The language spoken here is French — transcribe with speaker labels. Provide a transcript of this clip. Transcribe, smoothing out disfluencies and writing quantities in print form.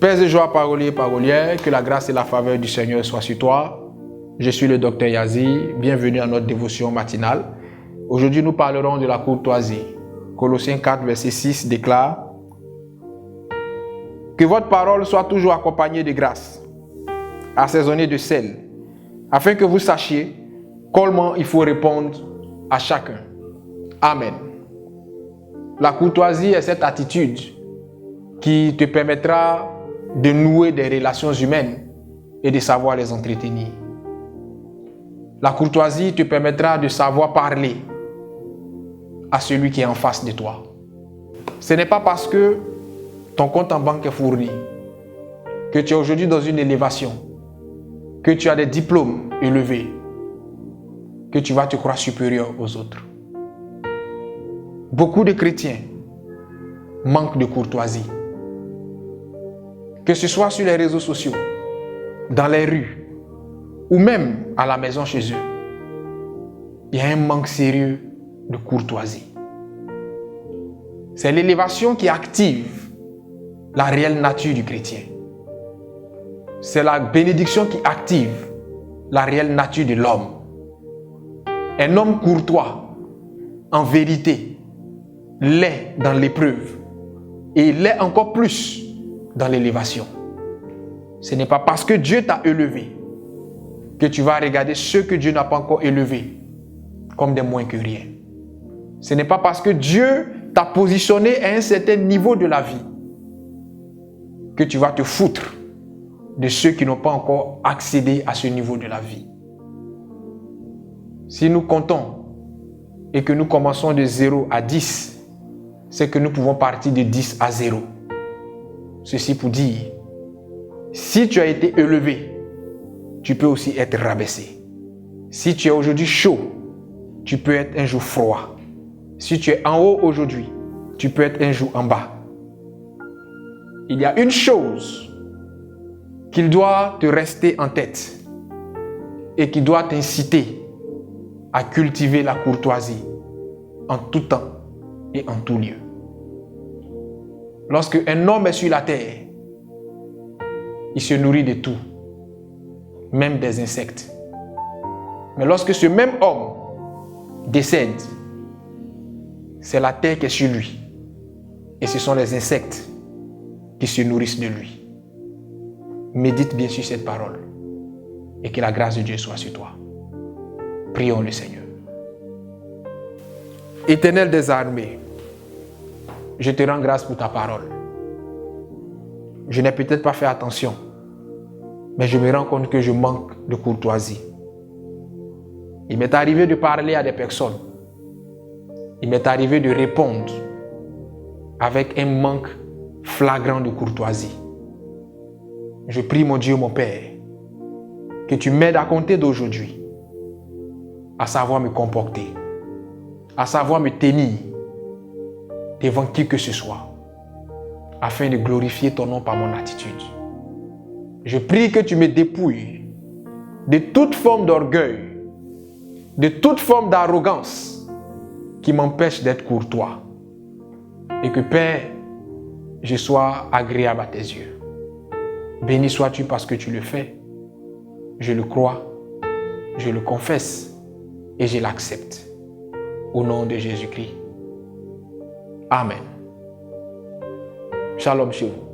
Speaker 1: Pères et joie, paroliers et parolières, que la grâce et la faveur du Seigneur soient sur toi. Je suis le docteur Yazi, bienvenue à notre dévotion matinale. Aujourd'hui, nous parlerons de la courtoisie. Colossiens 4, verset 6 déclare « Que votre parole soit toujours accompagnée de grâce, assaisonnée de sel, afin que vous sachiez comment il faut répondre à chacun. » Amen. La courtoisie est cette attitude qui te permettra de nouer des relations humaines et de savoir les entretenir. La courtoisie te permettra de savoir parler à celui qui est en face de toi. Ce n'est pas parce que ton compte en banque est fourni, que tu es aujourd'hui dans une élévation, que tu as des diplômes élevés, que tu vas te croire supérieur aux autres. Beaucoup de chrétiens manquent de courtoisie. Que ce soit sur les réseaux sociaux, dans les rues, ou même à la maison chez eux, il y a un manque sérieux de courtoisie. C'est l'élévation qui active la réelle nature du chrétien. C'est la bénédiction qui active la réelle nature de l'homme. Un homme courtois, en vérité, l'est dans l'épreuve et l'est encore plus dans l'élévation. Ce n'est pas parce que Dieu t'a élevé que tu vas regarder ceux que Dieu n'a pas encore élevés comme des moins que rien. Ce n'est pas parce que Dieu t'a positionné à un certain niveau de la vie que tu vas te foutre de ceux qui n'ont pas encore accédé à ce niveau de la vie. Si nous comptons et que nous commençons de 0 à 10, c'est que nous pouvons partir de 10 à 0. Ceci pour dire, si tu as été élevé, tu peux aussi être rabaissé. Si tu es aujourd'hui chaud, tu peux être un jour froid. Si tu es en haut aujourd'hui, tu peux être un jour en bas. Il y a une chose qu'il doit te rester en tête et qui doit t'inciter à cultiver la courtoisie en tout temps et en tout lieu. Lorsque un homme est sur la terre, il se nourrit de tout, même des insectes. Mais lorsque ce même homme décède, c'est la terre qui est sur lui. Et ce sont les insectes qui se nourrissent de lui. Médite bien sur cette parole et que la grâce de Dieu soit sur toi. Prions le Seigneur. Éternel des armées, je te rends grâce pour ta parole. Je n'ai peut-être pas fait attention, mais je me rends compte que je manque de courtoisie. Il m'est arrivé de parler à des personnes. Il m'est arrivé de répondre avec un manque flagrant de courtoisie. Je prie mon Dieu, mon Père, que tu m'aides à compter d'aujourd'hui, à savoir me comporter, à savoir me tenir devant qui que ce soit, afin de glorifier ton nom par mon attitude. Je prie que tu me dépouilles de toute forme d'orgueil, de toute forme d'arrogance qui m'empêche d'être courtois. Et que, Père, je sois agréable à tes yeux. Béni sois-tu parce que tu le fais. Je le crois, je le confesse et je l'accepte. Au nom de Jésus-Christ. Amen. Shalom chez vous.